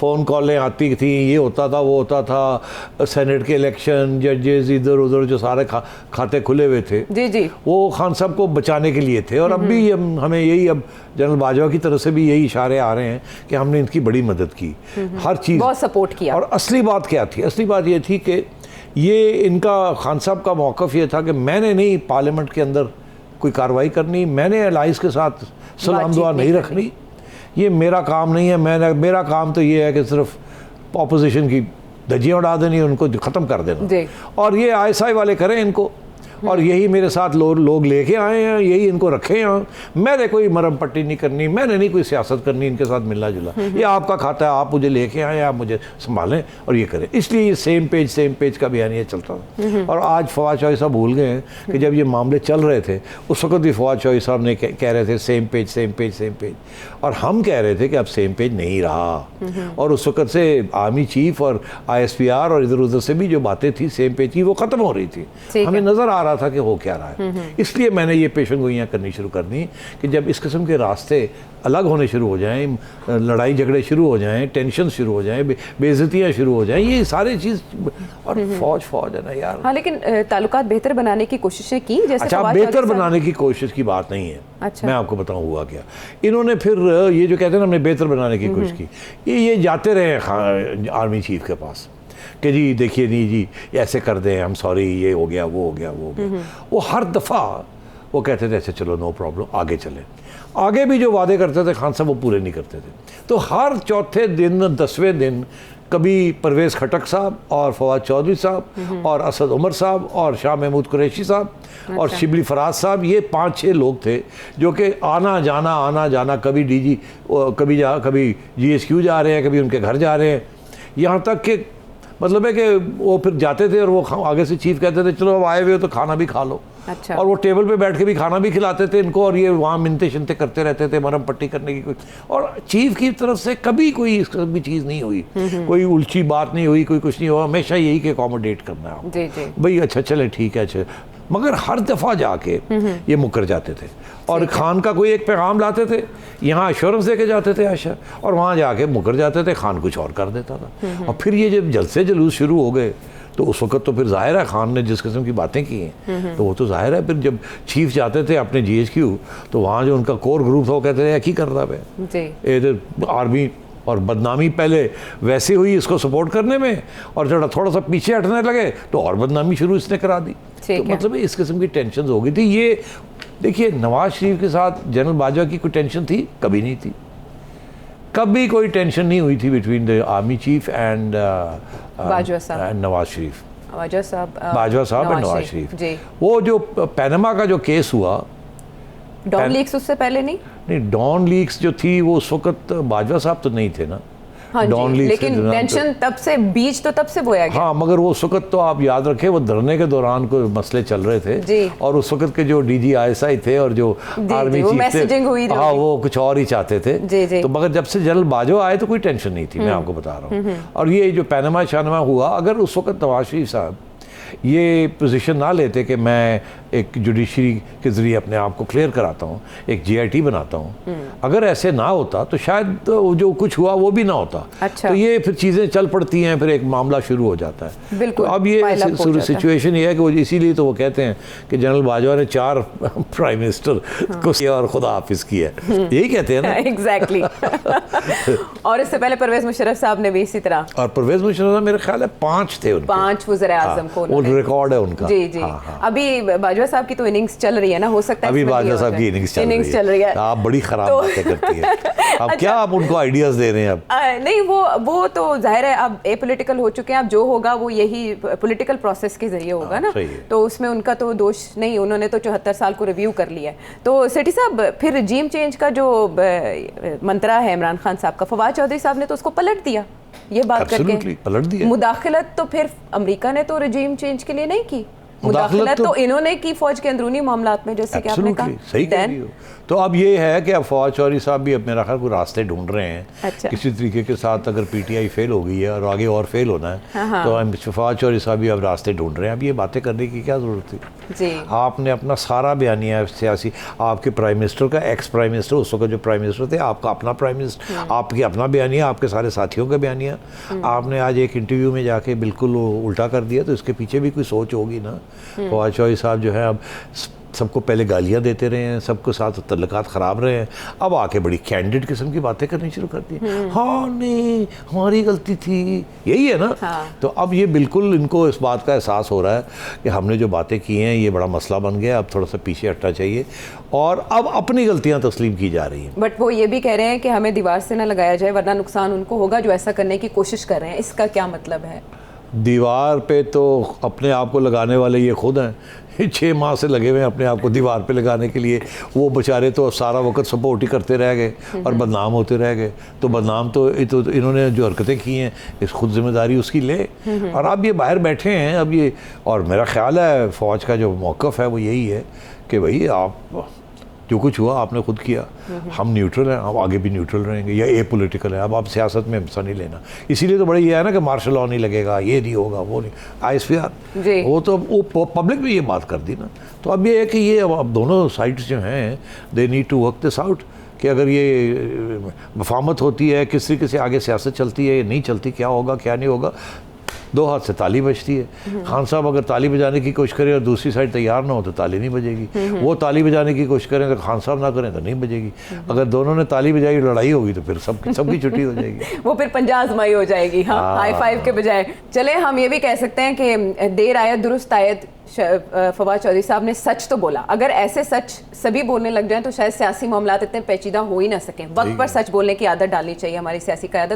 Phone कॉलें आती थी, ये होता था वो होता था, सेनेट के इलेक्शन, जजेस इधर उधर जो सारे खाते खुले हुए थे जी जी, वो खान साहब को बचाने के लिए थे। और अब भी हमें यही, अब जनरल बाजवा की तरफ से भी यही इशारे आ रहे हैं कि हमने इनकी बड़ी मदद की, हर चीज़ बहुत सपोर्ट किया। और असली बात क्या थी? असली बात ये थी कि ये इनका खान साहब का मौक़िफ़ ये था कि मैंने नहीं पार्लियामेंट के अंदर कोई कार्रवाई करनी, मैंने अलाइस के साथ सलाम दुआ नहीं रखनी, ये मेरा काम नहीं है। मेरा काम तो ये है कि सिर्फ अपोजिशन की धज्जियाँ उड़ा देनी, उनको ख़त्म कर देना, और ये ISI वाले करें इनको, और यही मेरे साथ लोग लेके आए हैं, यही इनको रखे हैं। मैंने कोई मरम पट्टी नहीं करनी, मैंने नहीं कोई सियासत करनी इनके साथ मिलना जुला, ये आपका खाता है, आप मुझे लेके आए, आप मुझे संभालें और ये करें। इसलिए ये सेम पेज का बयान ये चलता था। और आज फवाद चौधरी साहब भूल गए हैं कि जब ये मामले चल रहे थे उस वक्त भी फवाद चौधरी साहब ने कह रहे थे सेम पेज, और हम कह रहे थे कि अब सेम पेज नहीं रहा। और उस वक्त से आर्मी चीफ और ISPR और इधर उधर से भी जो बातें थी सेम पेज की, वो ख़त्म हो रही थी, हमें नज़र आ रहा था कि हो क्या रहा है। इसलिए मैंने ये पेशेंगोइयाँ करनी शुरू कर दी कि जब इस किस्म के रास्ते अलग होने शुरू हो जाएं, लड़ाई झगड़े शुरू हो जाएं, टेंशन शुरू हो जाएं, बेइज्जतियाँ शुरू हो जाएं, ये सारी चीज़, और फौज है ना यार। हाँ, लेकिन ताल्लुकात बेहतर बनाने की कोशिशें की, जैसे अच्छा, बेहतर बनाने की कोशिश की बात नहीं है। अच्छा। मैं आपको बताऊं हुआ क्या। इन्होंने फिर ये जो कहते हैं ना हमने बेहतर बनाने की कोशिश की, ये जाते रहे आर्मी चीफ के पास कि जी देखिए नहीं जी ऐसे कर दें, हम सॉरी, ये हो गया वो हो गया वो हो गया। वो हर दफ़ा वो कहते थे अच्छा चलो नो प्रॉब्लम, आगे चलें। आगे भी जो वादे करते थे खान साहब वो पूरे नहीं करते थे। तो हर चौथे दिन 10वें दिन कभी परवेज़ खटक साहब और फवाद चौधरी साहब और असद उमर साहब और शाह महमूद कुरैशी साहब और शिबली फराज साहब, ये 5-6 लोग थे जो कि आना जाना कभी DG कभी GSQ जा रहे हैं, कभी उनके घर जा रहे हैं, यहाँ तक कि मतलब है कि वो फिर जाते थे और वो आगे से चीफ कहते थे चलो अब आए हुए हो तो खाना भी खा लो। अच्छा। और वो टेबल पे बैठ के भी खाना भी खिलाते थे इनको, और ये वहाँ मिनते शिनते करते रहते थे, मरम पट्टी करने की कोई, और चीफ की तरफ से कभी कोई इस किस्म की चीज़ नहीं हुई, कोई उल्टी बात नहीं हुई, कोई कुछ नहीं हुआ, हमेशा यही कि अकोमोडेट करना है जी जी भाई, अच्छा चले ठीक है अच्छा। मगर हर दफ़ा जाके ये मुकर जाते थे, और खान का कोई एक पैगाम लाते थे, यहाँ एश्योरेंस दे के जाते थे आशा, और वहाँ जाके मुकर जाते थे, खान कुछ और कर देता था। और फिर ये जब जलसे जुलूस शुरू हो गए तो उस वक्त तो फिर जाहिर है खान ने जिस किस्म की बातें की हैं तो वो तो जाहिर है, फिर जब चीफ जाते थे अपने GSQ तो वहाँ जो उनका कोर ग्रुप था वो कहते थे की कर रहा है आर्मी, और बदनामी पहले वैसे हुई इसको सपोर्ट करने में, और जब थोड़ा सा पीछे हटने लगे तो और बदनामी शुरू इसने करा दी। तो मतलब इस किस्म की टेंशन हो गई थी। ये देखिए नवाज शरीफ के साथ जनरल बाजवा की कोई टेंशन थी? कभी नहीं थी, कभी कोई टेंशन नहीं हुई थी between the army cheap and Bajwa साहब, नवाज शरीफ, बाजवा साहब एंड नवाज शरीफ। वो जो पैनामा का जो केस हुआ, डॉन लीक्स उससे पहले नहीं, डॉन लीक्स जो थी वो उस वक्त बाजवा साहब तो नहीं थे ना। हाँ जी, लेकिन टेंशन तब से, बीज तो तब से बोया गया। हाँ, मगर वो उस वक्त तो आप याद रखें वो धरने के दौरान कोई मसले चल रहे थे जी। और उस वक्त के जो DG ISI थे और जो आर्मी चीफ थे, हाँ वो कुछ और ही चाहते थे जी जी। तो मगर जब से जनरल बाजवा आए तो कोई टेंशन नहीं थी, मैं आपको बता रहा हूँ। और ये जो पैनामा शानमा हुआ, अगर उस वक्त नवाज शरीफ साहब ये पोजीशन ना लेते कि मैं एक जुडिशरी के ज़रिए अपने आप को क्लियर कराता हूँ, एक GIT बनाता हूँ, अगर ऐसे ना होता तो शायद तो जो कुछ हुआ वो भी ना होता। अच्छा। तो ये फिर चीज़ें चल पड़ती हैं, फिर एक मामला शुरू हो जाता है। बिल्कुल। तो अब ये सिचुएशन ये है कि वो इसीलिए तो वो कहते हैं कि जनरल बाजवा ने 4 प्राइम मिनिस्टर को किया और खुदा हाफिज किया, यही कहते हैं ना। एग्जैक्टली। और इससे पहले परवेज मुशर्रफ साहब ने भी इसी तरह, और परवेज मुशर्रफ मेरे ख्याल है 5 थे उनके, 5 वज़ीर-ए-आज़म को, वो रिकॉर्ड है उनका। जी जी। अभी बाजवा साहब की तो इनिंग्स चल रही है ना, हो सकता है अभी बाजवा साहब की इनिंग्स चल रही है। आप बड़ी खराब बातें करती हैं। अब अच्छा। क्या आप उनको आइडियाज दे रहे हैं? अब नहीं, वो तो जाहिर है अब एपॉलिटिकल हो चुके हैं, अब जो होगा वो यही पॉलिटिकल प्रोसेस के जरिए होगा ना, तो उसमें उनका तो दोष नहीं, उन्होंने तो 74 साल को रिव्यू कर लिया है। तो सेठी साहब, फिर रिजीम चेंज का जो मंत्रा है इमरान खान साहब का, फवाद चौधरी साहब ने तो उसको पलट दिया, ये बात करके पलट दिया। मुदाखलत तो फिर अमेरिका ने तो रिजीम चेंज के लिए नहीं की, मुदाखलत तो इन्होंने की फौज के अंदरूनी मामलात में, जैसे कि आपने कहा। सही कह रही हो। तो अब ये है कि अब फवाद चौधरी साहब भी अब मेरा ख्याल कोई रास्ते ढूंढ रहे हैं। अच्छा। किसी तरीके के साथ अगर पीटीआई फेल हो गई है और आगे और फेल होना है तो फवाद चौधरी साहब भी अब रास्ते ढूंढ रहे हैं। अब ये बातें करने की क्या ज़रूरत थी जी। आपने अपना सारा बयानिया सियासी, आपके प्राइम मिनिस्टर का, एक्स प्राइम मिनिस्टर उस वक्त जो प्राइम मिनिस्टर थे, आपका अपना प्राइम मिनिस्टर, आपकी अपना बयानिया, आपके सारे साथियों का बयानिया, आपने आज एक इंटरव्यू में जाके बिल्कुल उल्टा कर दिया। तो इसके पीछे भी कोई सोच होगी ना। फवाद चौधरी साहब जो है अब सबको पहले गालियां देते रहे हैं, सबको साथ तल्लुकात ख़राब रहे हैं, अब आके बड़ी कैंडिड किस्म की बातें करनी शुरू कर दी। हाँ नहीं हमारी गलती थी, यही है ना। तो अब ये बिल्कुल इनको इस बात का एहसास हो रहा है कि हमने जो बातें की हैं ये बड़ा मसला बन गया, अब थोड़ा सा पीछे हटना चाहिए और अब अपनी गलतियां तस्लीम की जा रही हैं। बट वो ये भी कह रहे हैं कि हमें दीवार से ना लगाया जाए वरना नुकसान उनको होगा जो ऐसा करने की कोशिश कर रहे हैं। इसका क्या मतलब है? दीवार पे तो अपने आप को लगाने वाले ये खुद हैं। 6 माह से लगे हुए हैं अपने आप को दीवार पे लगाने के लिए। वो बेचारे तो सारा वक्त सपोर्ट ही करते रह गए और बदनाम होते रह गए। तो बदनाम तो इन्होंने जो हरकतें की हैं इस खुद जिम्मेदारी उसकी ले। और अब ये बाहर बैठे हैं अब ये, और मेरा ख्याल है फ़ौज का जो मौक़िफ़ है वो यही है कि भाई आप जो कुछ हुआ आपने खुद किया, हम न्यूट्रल हैं, हम आगे भी न्यूट्रल रहेंगे, या ए पॉलिटिकल है। अब आप सियासत में हिस्सा नहीं लेना। इसीलिए तो बड़ा ये है ना कि मार्शल लॉ नहीं लगेगा, ये नहीं होगा, वो नहीं, ISPR वो तो वो पब्लिक में ये बात कर दी ना। तो अब ये है कि ये अब दोनों साइड्स जो हैं they need to work this out कि अगर ये मफाहमत होती है, किस तरीके से आगे सियासत चलती है, नहीं चलती, क्या होगा क्या नहीं होगा। 2 हाथ से ताली बजती है। खान साहब अगर ताली बजाने की कोशिश करें और दूसरी साइड तैयार ना हो तो ताली नहीं बजेगी। वो ताली बजाने की कोशिश करें तो खान साहब ना करें तो नहीं बजेगी। अगर दोनों ने ताली बजाई लड़ाई होगी तो फिर सबकी छुट्टी हो जाएगी। वो फिर पंजा आजमाई हो जाएगी। हाँ, हाई फाइव के बजाय। चले हम ये भी कह सकते हैं कि देर आयत दुरुस्त आयत। फवाद चौधरी साहब ने सच तो बोला। अगर ऐसे सच सभी बोलने लग जाएं तो शायद सियासी मामलात इतने पेचीदा हो ही ना सकें। वक्त पर सच बोलने की आदत डालनी चाहिए हमारी सियासी क़यादत